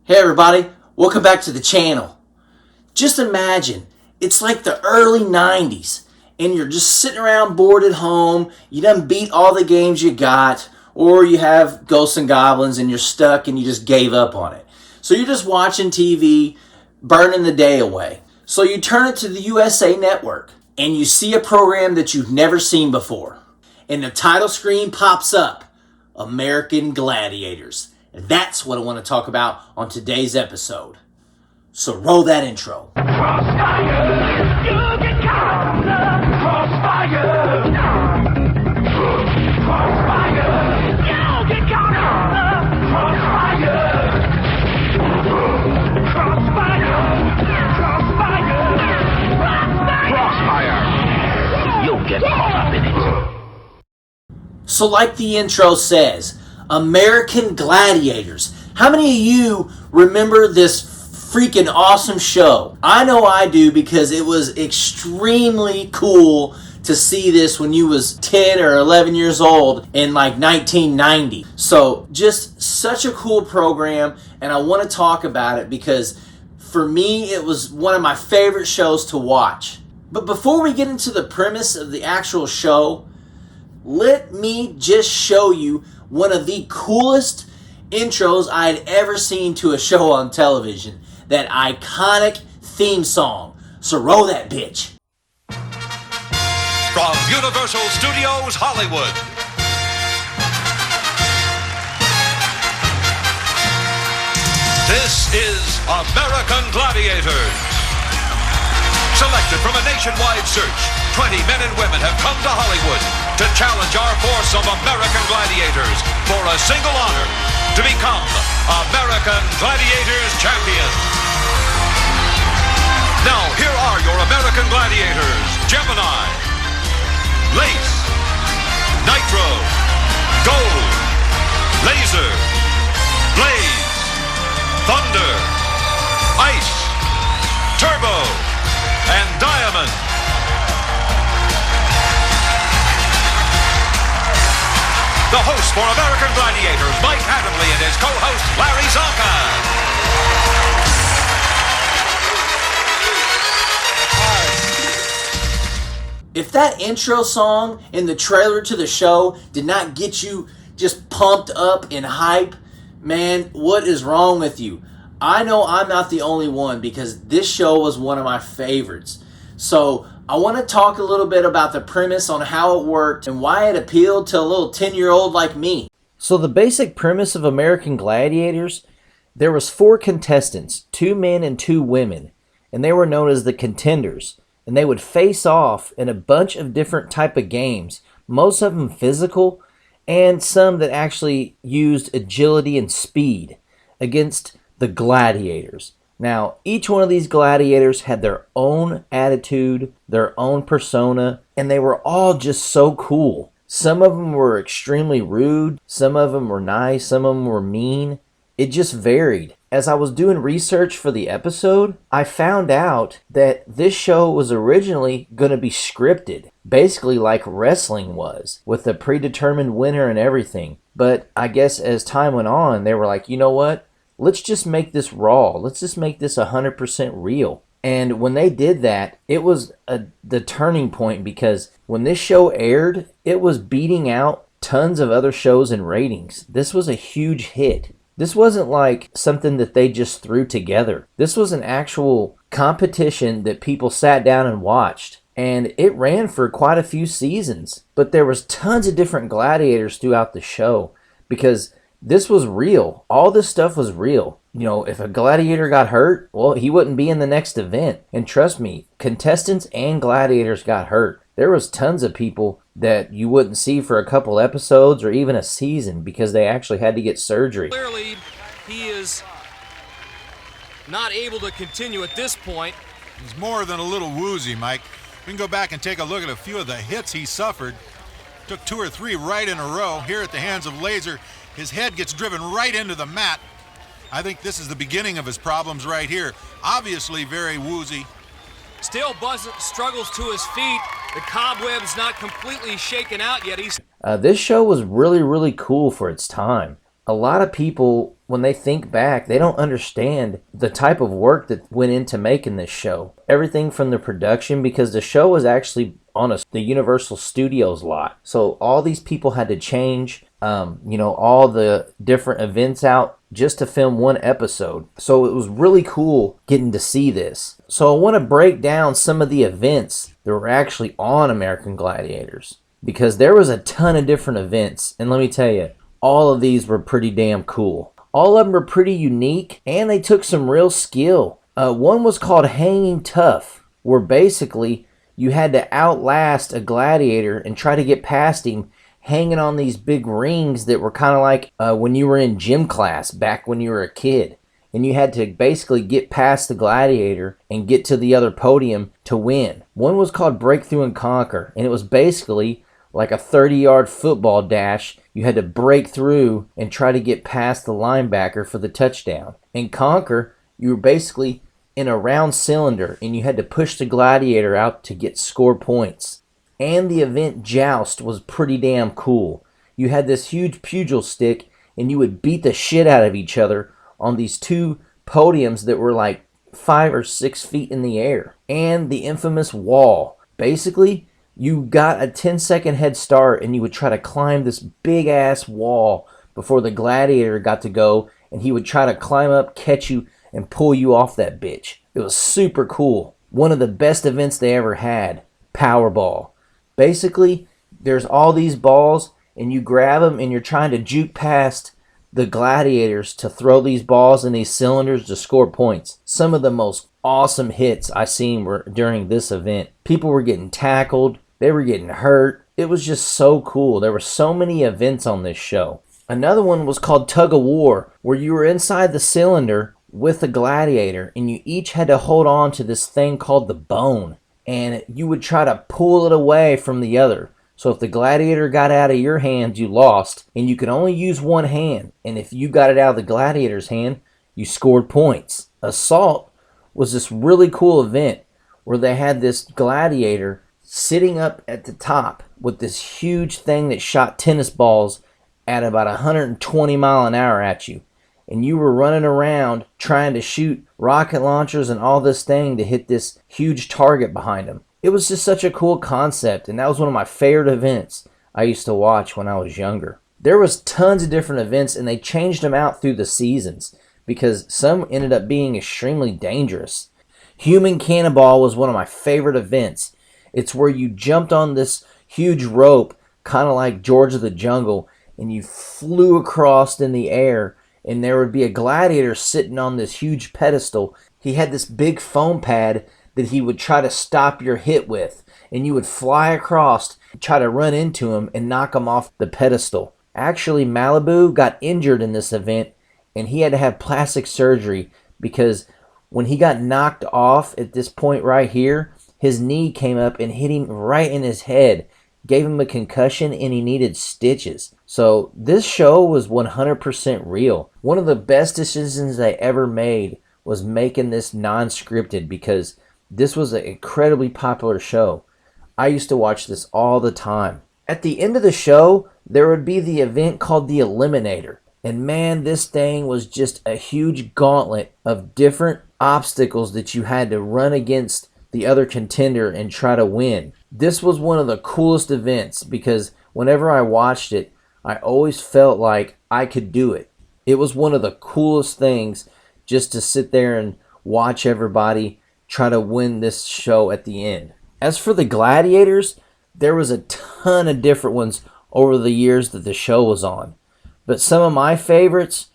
Hey everybody, welcome back to the channel. Just imagine, it's like the early 90s and you're just sitting around bored at home, you done beat all the games you got, or you have Ghosts and Goblins and you're stuck and you just gave up on it. So you're just watching TV, burning the day away. So you turn it to the USA Network and you see a program that you've never seen before. And the title screen pops up, American Gladiators. And that's what I want to talk about on today's episode. So roll that intro. Crossfire, you get caught in the crossfire. Crossfire, you get caught in the crossfire. Crossfire, you'll get caught up in it. So like the intro says, American Gladiators. How many of you remember this freaking awesome show? I know I do because it was extremely cool to see this when you was 10 or 11 years old in like 1990. So just such a cool program, and I want to talk about it because for me it was one of my favorite shows to watch. But before we get into the premise of the actual show, let me just show you one of the coolest intros I had ever seen to a show on television. That iconic theme song. So roll that bitch. From Universal Studios Hollywood. This is American Gladiators. Selected from a nationwide search, 20 men and women have come to Hollywood to challenge our force of American Gladiators for a single honor, to become American Gladiators champions. Now, here are your American Gladiators: Gemini, Lace, Nitro, Gold, Laser, Blaze, Thunder, Ice, Turbo, and Diamond. The host for American Gladiators, Mike Adamley, and his co-host, Larry Zonka. If that intro song in the trailer to the show did not get you just pumped up and hype, man, what is wrong with you? I know I'm not the only one because this show was one of my favorites. So I want to talk a little bit about the premise on how it worked and why it appealed to a little 10-year-old like me. So the basic premise of American Gladiators, there was 4 contestants, 2 men and 2 women, and they were known as the contenders. And they would face off in a bunch of different type of games, most of them physical, and some that actually used agility and speed against the gladiators. Now, each one of these gladiators had their own attitude, their own persona, and they were all just so cool. Some of them were extremely rude, some of them were nice, some of them were mean. It just varied. As I was doing research for the episode, I found out that this show was originally going to be scripted, basically like wrestling was, with a predetermined winner and everything. But I guess as time went on, they were like, you know what? Let's just make this raw. Let's just make this 100% real. And when they did that, it was the turning point, because when this show aired, it was beating out tons of other shows in ratings. This was a huge hit. This wasn't like something that they just threw together. This was an actual competition that people sat down and watched. And it ran for quite a few seasons. But there was tons of different gladiators throughout the show because this was real. All this stuff was real. You know, if a gladiator got hurt, well, he wouldn't be in the next event. And trust me, contestants and gladiators got hurt. There was tons of people that you wouldn't see for a couple episodes or even a season because they actually had to get surgery. Clearly, he is not able to continue at this point. He's more than a little woozy, Mike. We can go back and take a look at a few of the hits he suffered. Took 2 or 3 right in a row. Here at the hands of Laser, his head gets driven right into the mat. I think this is the beginning of his problems right here. Obviously very woozy. Still struggles to his feet. The cobweb's not completely shaken out yet. This show was really, really cool for its time. A lot of people when they think back, they don't understand the type of work that went into making this show. Everything from the production, because the show was actually on the Universal Studios lot. So all these people had to change, all the different events out just to film one episode. So it was really cool getting to see this. So I want to break down some of the events that were actually on American Gladiators, because there was a ton of different events. And let me tell you, all of these were pretty damn cool. All of them were pretty unique, and they took some real skill. One was called Hanging Tough, where basically you had to outlast a gladiator and try to get past him hanging on these big rings that were kind of like when you were in gym class back when you were a kid. And you had to basically get past the gladiator and get to the other podium to win. One was called Breakthrough and Conquer, and it was basically like a 30-yard football dash. You had to break through and try to get past the linebacker for the touchdown. In Conquer, you were basically in a round cylinder, and you had to push the gladiator out to get score points. And the event Joust was pretty damn cool. You had this huge pugil stick, and you would beat the shit out of each other on these two podiums that were like 5 or 6 feet in the air. And the infamous wall. Basically, you got a 10-second head start, and you would try to climb this big-ass wall before the gladiator got to go, and he would try to climb up, catch you, and pull you off that bitch. It was super cool. One of the best events they ever had. Powerball. Basically, there's all these balls, and you grab them, and you're trying to juke past the gladiators to throw these balls in these cylinders to score points. Some of the most awesome hits I seen were during this event. People were getting tackled. They were getting hurt. It was just so cool. There were so many events on this show. Another one was called Tug of War, where you were inside the cylinder with a gladiator, and you each had to hold on to this thing called the bone, and you would try to pull it away from the other. So if the gladiator got out of your hand, you lost, and you could only use one hand. And if you got it out of the gladiator's hand, you scored points. Assault was this really cool event where they had this gladiator sitting up at the top with this huge thing that shot tennis balls at about 120 mile an hour at you. And you were running around trying to shoot rocket launchers and all this thing to hit this huge target behind them. It was just such a cool concept, and that was one of my favorite events I used to watch when I was younger. There was tons of different events, and they changed them out through the seasons because some ended up being extremely dangerous. Human Cannonball was one of my favorite events. It's where you jumped on this huge rope, kind of like George of the Jungle, and you flew across in the air, and there would be a gladiator sitting on this huge pedestal. He had this big foam pad that he would try to stop your hit with, and you would fly across, try to run into him and knock him off the pedestal. Actually, Malibu got injured in this event, and he had to have plastic surgery because when he got knocked off at this point right here, his knee came up and hit him right in his head, gave him a concussion, and he needed stitches. So this show was 100% real. One of the best decisions they ever made was making this non-scripted, because this was an incredibly popular show. I used to watch this all the time. At the end of the show, there would be the event called the Eliminator. And man, this thing was just a huge gauntlet of different obstacles that you had to run against the other contender and try to win. This was one of the coolest events because whenever I watched it, I always felt like I could do it. It was one of the coolest things just to sit there and watch everybody try to win this show at the end. As for the Gladiators, there was a ton of different ones over the years that the show was on. But some of my favorites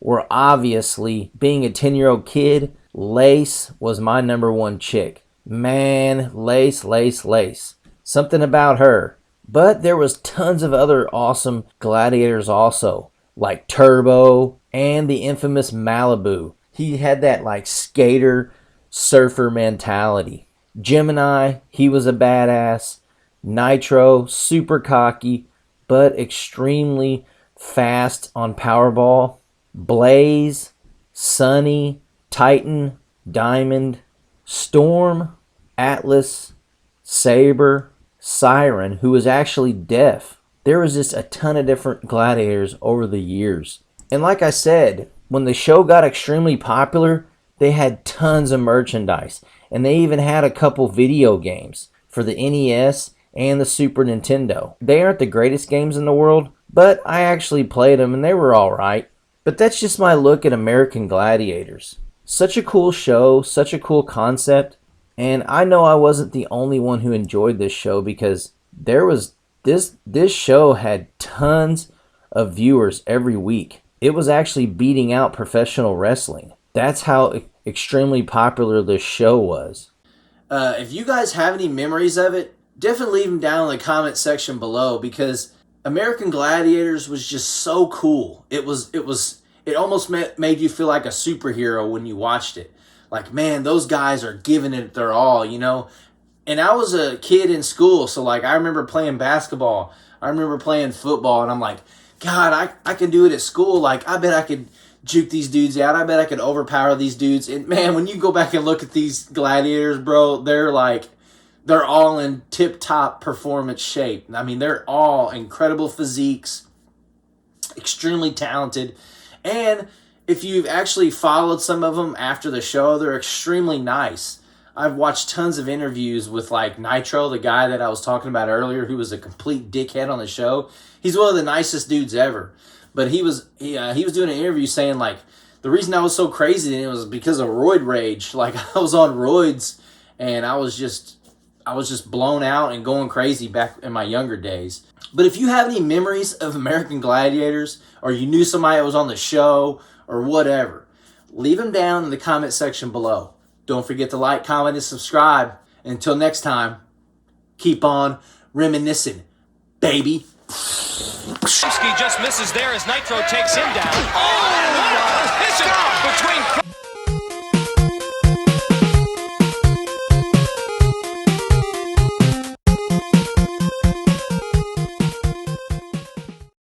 were obviously, being a 10-year-old kid, Lace was my number one chick. Man, Lace. Something about her. But there was tons of other awesome gladiators also, like Turbo and the infamous Malibu. He had that like skater, surfer mentality. Gemini, he was a badass. Nitro, super cocky, but extremely fast on Powerball. Blaze, Sunny, Titan, Diamond, Storm, Atlas, Saber, Siren, who was actually deaf. There was just a ton of different gladiators over the years. And like I said, when the show got extremely popular, they had tons of merchandise. And they even had a couple video games for the NES and the Super Nintendo. They aren't the greatest games in the world, but I actually played them and they were alright. But that's just my look at American Gladiators. Such a cool show, such a cool concept. And I know I wasn't the only one who enjoyed this show, because this show had tons of viewers every week. It was actually beating out professional wrestling. That's how extremely popular this show was. If you guys have any memories of it, definitely leave them down in the comment section below, because American Gladiators was just so cool. It almost made you feel like a superhero when you watched it. Like, man, those guys are giving it their all, you know? And I was a kid in school, so like I remember playing basketball. I remember playing football, and I'm like, God, I can do it at school. Like, I bet I could juke these dudes out. I bet I could overpower these dudes. And man, when you go back and look at these gladiators, bro, they're all in tip-top performance shape. I mean, they're all incredible physiques, extremely talented. And if you've actually followed some of them after the show, they're extremely nice. I've watched tons of interviews with like Nitro, the guy that I was talking about earlier, who was a complete dickhead on the show. He's one of the nicest dudes ever. But he was doing an interview saying, like, the reason I was so crazy then was because of roid rage. Like, I was on roids, and I was just blown out and going crazy back in my younger days. But if you have any memories of American Gladiators, or you knew somebody that was on the show, or whatever, leave them down in the comment section below. Don't forget to like, comment, and subscribe. Until next time, keep on reminiscing, baby. Just misses there as Nitro takes him down. Oh, what a collision between...